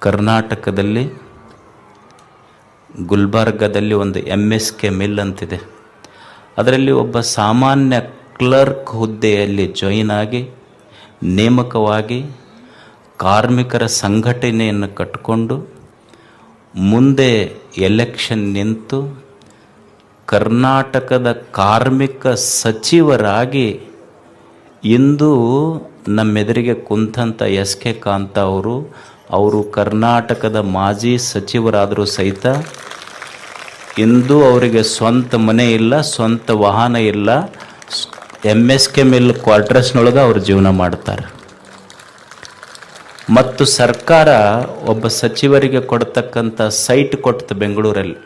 ಕರ್ನಾಟಕದಲ್ಲಿ ಗುಲ್ಬರ್ಗದಲ್ಲಿ ಒಂದು MSK mill ಅಂತಿದೆ. ಅದರಲ್ಲಿ ಒಬ್ಬ ಸಾಮಾನ್ಯ ಕ್ಲರ್ಕ್ ಹುದ್ದೆಯಲ್ಲಿ ಜಾಯಿನ್ ಆಗಿ ನೇಮಕವಾಗಿ ಕಾರ್ಮಿಕರ ಸಂಘಟನೆಯನ್ನು ಕಟ್ಟಿಕೊಂಡು ಮುಂದೆ ಎಲೆಕ್ಷನ್ ನಿಂತು ಕರ್ನಾಟಕದ ಕಾರ್ಮಿಕ ಸಚಿವರಾಗಿ ಇಂದು ನಮ್ಮೆದುರಿಗೆ ಕುಂತಂಥ SK ಕಾಂತ ಅವರು ಕರ್ನಾಟಕದ ಮಾಜಿ ಸಚಿವರಾದರೂ ಸಹಿತ ಇಂದು ಅವರಿಗೆ ಸ್ವಂತ ಮನೆ ಇಲ್ಲ, ಸ್ವಂತ ವಾಹನ ಇಲ್ಲ, MSK ಮಿಲ್ ಕ್ವಾರ್ಟರ್ಸ್ನೊಳಗೆ ಅವರು ಜೀವನ ಮಾಡ್ತಾರೆ. ಮತ್ತು ಸರ್ಕಾರ ಒಬ್ಬ ಸಚಿವರಿಗೆ ಕೊಡ್ತಕ್ಕಂಥ ಸೈಟ್ ಕೊಡ್ತು ಬೆಂಗಳೂರಲ್ಲಿ.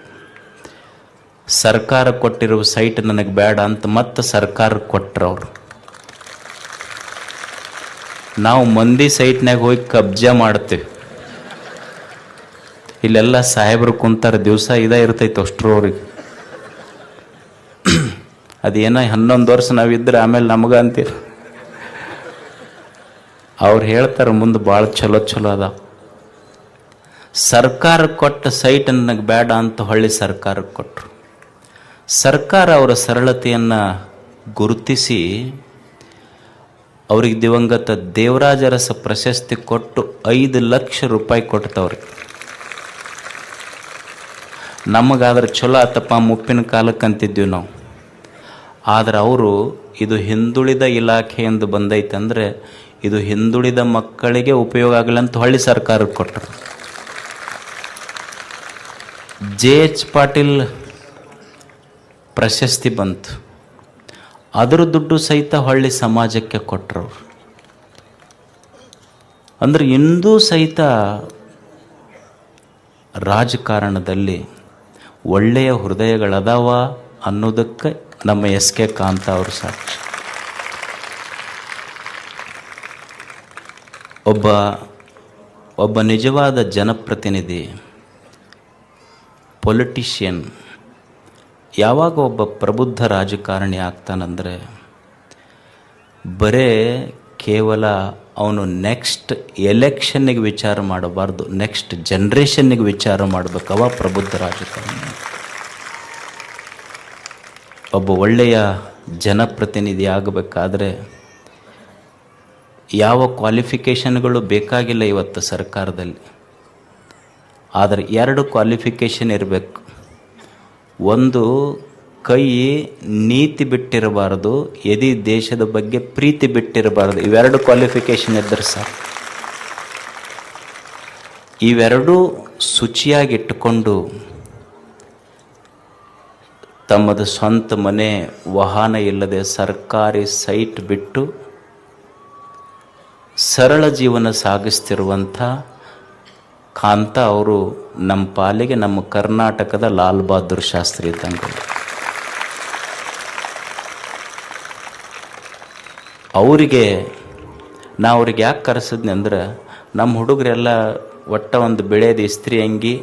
ಸರ್ಕಾರ ಕೊಟ್ಟಿರುವ ಸೈಟ್ ನನಗೆ ಬೇಡ ಅಂತ ಮತ್ತೆ ಸರ್ಕಾರ ಕೊಟ್ಟರು. ನಾವು ಮಂದಿ ಸೈಟ್ನಾಗ ಹೋಗಿ ಕಬ್ಜಾ ಮಾಡ್ತೀವಿ. ಇಲ್ಲೆಲ್ಲ ಸಾಹೇಬರು ಕುಂತಾರೆ, ದಿವಸ ಇರ್ತೈತೆ ಅಷ್ಟ್ರವ್ರಿಗೆ. ಅದೇನೋ 11 ವರ್ಷ ನಾವಿದ್ರೆ ಆಮೇಲೆ ನಮಗ ಅಂತೀರ. ಅವ್ರು ಹೇಳ್ತಾರೆ ಮುಂದೆ ಭಾಳ ಚಲೋ ಅದ. ಸರ್ಕಾರ ಕೊಟ್ಟ ಸೈಟ್ ನನಗೆ ಬೇಡ ಅಂತ ಹೊಳ್ಳಿ ಸರ್ಕಾರಕ್ಕೆ ಕೊಟ್ಟರು. ಸರ್ಕಾರ ಅವರ ಸರಳತೆಯನ್ನು ಗುರುತಿಸಿ ಅವ್ರಿಗೆ ದಿವಂಗತ ದೇವರಾಜ ಅರಸ ಪ್ರಶಸ್ತಿ ಕೊಟ್ಟು 5 ಲಕ್ಷ ರೂಪಾಯಿ ಕೊಡ್ತವ್ರಿಗೆ. ನಮಗಾದ್ರೆ ಚಲೋ ಆತಪ್ಪ, ಮುಪ್ಪಿನ ಕಾಲಕ್ಕೆ ಅಂತಿದ್ವಿ ನಾವು. ಆದರೆ ಅವರು ಇದು ಹಿಂದುಳಿದ ಇಲಾಖೆ ಎಂದು ಬಂದೈತೆ ಅಂದರೆ ಇದು ಹಿಂದುಳಿದ ಮಕ್ಕಳಿಗೆ ಉಪಯೋಗ ಆಗಲಿ ಅಂತ ಹೊಳ್ಳಿ ಸರ್ಕಾರಕ್ಕೆ ಕೊಟ್ಟರು. JH ಪಾಟೀಲ್ ಪ್ರಶಸ್ತಿ ಬಂತು, ಅದರ ದುಡ್ಡು ಸಹಿತ ಹೊಳ್ಳಿ ಸಮಾಜಕ್ಕೆ ಕೊಟ್ಟರು. ಅಂದ್ರೆ ಇಂದೂ ಸಹಿತ ರಾಜಕಾರಣದಲ್ಲಿ ಒಳ್ಳೆಯ ಹೃದಯಗಳದಾವ ಅನ್ನೋದಕ್ಕೆ ನಮ್ಮ SK ಕಾಂತ ಅವರು ಸಾಕ್ಷಿ. ಒಬ್ಬ ನಿಜವಾದ ಜನಪ್ರತಿನಿಧಿ, ಪೊಲಿಟಿಷಿಯನ್ ಯಾವಾಗ ಒಬ್ಬ ಪ್ರಬುದ್ಧ ರಾಜಕಾರಣಿ ಆಗ್ತಾನಂದರೆ ಬರೇ ಕೇವಲ ಅವನು ನೆಕ್ಸ್ಟ್ ಎಲೆಕ್ಷನ್ನಿಗೆ ವಿಚಾರ ಮಾಡಬಾರ್ದು, ನೆಕ್ಸ್ಟ್ ಜನ್ರೇಷನ್ನಿಗೆ ವಿಚಾರ ಮಾಡಬೇಕವ ಪ್ರಬುದ್ಧ ರಾಜಕಾರಣಿ. ಒಬ್ಬ ಒಳ್ಳೆಯ ಜನಪ್ರತಿನಿಧಿ ಆಗಬೇಕಾದ್ರೆ ಯಾವ ಕ್ವಾಲಿಫಿಕೇಷನ್ಗಳು ಬೇಕಾಗಿಲ್ಲ ಇವತ್ತು ಸರ್ಕಾರದಲ್ಲಿ. ಆದರೆ 2 ಕ್ವಾಲಿಫಿಕೇಷನ್ ಇರಬೇಕು. ಒಂದು, ಕೈ ನೀತಿ ಬಿಟ್ಟಿರಬಾರ್ದು, ಎದಿ ದೇಶದ ಬಗ್ಗೆ ಪ್ರೀತಿ ಬಿಟ್ಟಿರಬಾರ್ದು. ಇವೆರಡು ಕ್ವಾಲಿಫಿಕೇಷನ್ ಇದ್ದರೆ ಸರ್, ಇವೆರಡೂ ಶುಚಿಯಾಗಿಟ್ಟುಕೊಂಡು ತಮ್ಮದು ಸ್ವಂತ ಮನೆ ವಾಹನ ಇಲ್ಲದೆ ಸರ್ಕಾರಿ ಸೈಟ್ ಬಿಟ್ಟು ಸರಳ ಜೀವನ ಸಾಗಿಸ್ತಿರುವಂಥ ಕಾಂತ ಅವರು ನಮ್ಮ ಪಾಲಿಗೆ ನಮ್ಮ ಕರ್ನಾಟಕದ ಲಾಲ್ ಬಹದ್ದೂರ್ ಶಾಸ್ತ್ರಿ ಇದ್ದಂಗೆ. ಅವರಿಗೆ ಅವ್ರಿಗೆ ಯಾಕೆ ಕರೆಸಿದ್ನಿ ಅಂದ್ರೆ, ನಮ್ಮ ಹುಡುಗರೆಲ್ಲ ಒಟ್ಟ ಒಂದು ಬೆಳೆದ ಇಸ್ತ್ರಿ ಅಂಗಿ,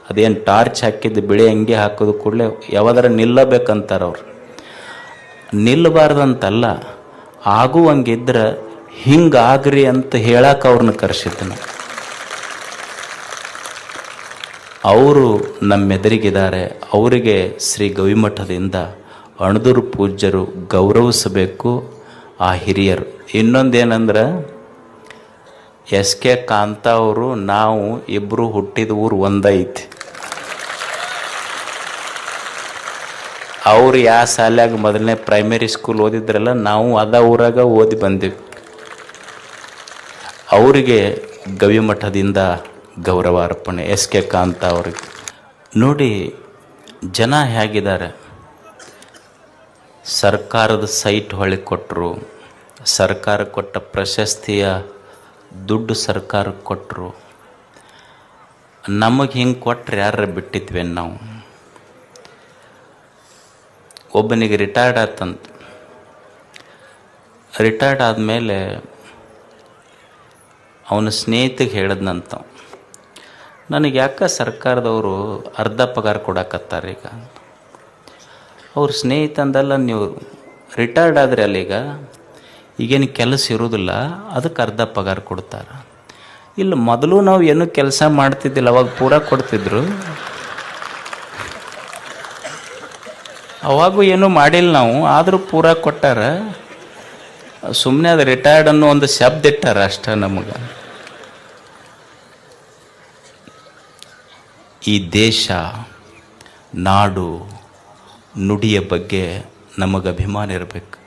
ಅದೇನು ಟಾರ್ಚ್ ಹಾಕಿದ್ದು ಬಿಳಿ ಅಂಗಿ ಹಾಕೋದು ಕೂಡಲೇ ಯಾವ್ದಾರ ನಿಲ್ಲಬೇಕಂತಾರೆ ಅವ್ರು. ನಿಲ್ಲಬಾರ್ದಂತಲ್ಲ, ಆಗುವಂಗಿದ್ರೆ ಹಿಂಗಾಗ್ರಿ ಅಂತ ಹೇಳಕ್ಕೆ ಅವ್ರನ್ನ ಕರೆಸಿದ್ದನು. ಅವರು ನಮ್ಮೆದುರಿಗಿದ್ದಾರೆ. ಅವರಿಗೆ ಶ್ರೀ ಗವಿಮಠದಿಂದ ಅಣದೂರು ಪೂಜ್ಯರು ಗೌರವಿಸಬೇಕು, ಆ ಹಿರಿಯರು. ಇನ್ನೊಂದೇನೆಂದ್ರೆ, SK ಕಾಂತ ಅವರು ನಾವು ಇಬ್ಬರು ಹುಟ್ಟಿದ ಊರು ಒಂದೈತಿ. ಅವ್ರು ಯಾವ ಶಾಲ್ಯಾಗ ಮೊದಲನೇ ಪ್ರೈಮರಿ ಸ್ಕೂಲ್ ಓದಿದ್ರಲ್ಲ, ನಾವು ಅದ ಊರಾಗ ಓದಿ ಬಂದೀವಿ. ಅವರಿಗೆ ಗವಿಮಠದಿಂದ ಗೌರವ ಅರ್ಪಣೆ SK ಕಾಂತ ಅವ್ರಿಗೆ. ನೋಡಿ ಜನ ಹೇಗಿದ್ದಾರೆ. ಸರ್ಕಾರದ ಸೈಟ್ ಹೊಳಿ ಕೊಟ್ಟರು, ಸರ್ಕಾರ ಕೊಟ್ಟ ಪ್ರಶಸ್ತಿಯ ದುಡ್ಡು ಸರ್ಕಾರಕ್ಕೆ ಕೊಟ್ಟರು. ನಮಗೆ ಹಿಂಗೆ ಕೊಟ್ಟರೆ ಯಾರ ಬಿಟ್ಟಿದ್ವೇನು ನಾವು? ಒಬ್ಬನಿಗೆ ರಿಟೈರ್ಡ್ ಆತಂತ. ರಿಟೈರ್ಡ್ ಆದಮೇಲೆ ಅವನ ಸ್ನೇಹಿತಿಗೆ ಹೇಳಿದ್ನಂತ, ನನಗೆ ಯಾಕೆ ಸರ್ಕಾರದವರು ಅರ್ಧ ಪಗಾರ ಕೊಡಕತ್ತಾರೆ ಈಗ. ಅವ್ರ ಸ್ನೇಹಿತ ಅಂದಲ್ಲ, ನೀವು ರಿಟೈರ್ಡ್ ಆದರೆ ಅಲ್ಲೀಗೇನು ಕೆಲಸ ಇರೋದಿಲ್ಲ, ಅದಕ್ಕೆ ಅರ್ಧ ಪಗಾರ ಕೊಡ್ತಾರೆ. ಇಲ್ಲ, ಮೊದಲು ನಾವು ಏನೂ ಕೆಲಸ ಮಾಡ್ತಿದ್ದಿಲ್ಲ, ಅವಾಗ ಪೂರ ಕೊಡ್ತಿದ್ರು. ಅವಾಗೂ ಏನೂ ಮಾಡಿಲ್ಲ ನಾವು, ಆದರೂ ಪೂರ ಕೊಟ್ಟಾರ. ಸುಮ್ಮನೆ ಅದು ರಿಟೈರ್ಡ್ ಅನ್ನೋ ಒಂದು ಶಬ್ದ ಇಟ್ಟಾರ ಅಷ್ಟ ನಮಗೆ. ಈ ದೇಶ, ನಾಡು, ನುಡಿಯ ಬಗ್ಗೆ ನಮಗೆ ಅಭಿಮಾನ ಇರಬೇಕು.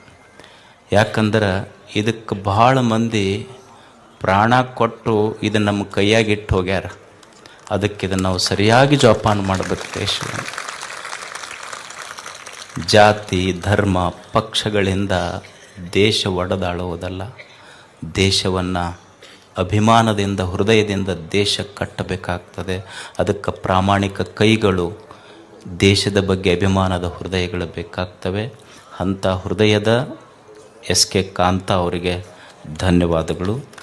ಯಾಕಂದ್ರೆ ಇದಕ್ಕೆ ಭಾಳ ಮಂದಿ ಪ್ರಾಣ ಕೊಟ್ಟು ಇದನ್ನು ನಮ್ಮ ಕೈಯಾಗಿಟ್ಟು ಹೋಗ್ಯಾರ. ಅದಕ್ಕೆ ಇದನ್ನು ನಾವು ಸರಿಯಾಗಿ ಜೋಪಾನ ಮಾಡಬೇಕು. ದೇಶವನ್ನು ಜಾತಿ, ಧರ್ಮ, ಪಕ್ಷಗಳಿಂದ ದೇಶ ಒಡೆದಾಳುವುದಲ್ಲ. ದೇಶವನ್ನು ಅಭಿಮಾನದಿಂದ, ಹೃದಯದಿಂದ ದೇಶ ಕಟ್ಟಬೇಕಾಗ್ತದೆ. ಅದಕ್ಕೆ ಪ್ರಾಮಾಣಿಕ ಕೈಗಳು, ದೇಶದ ಬಗ್ಗೆ ಅಭಿಮಾನದ ಹೃದಯಗಳು ಬೇಕಾಗ್ತವೆ. ಅಂಥ ಹೃದಯದ ಎಸ್ ಕೆ ಕಾಂತ ಅವರಿಗೆ ಧನ್ಯವಾದಗಳು.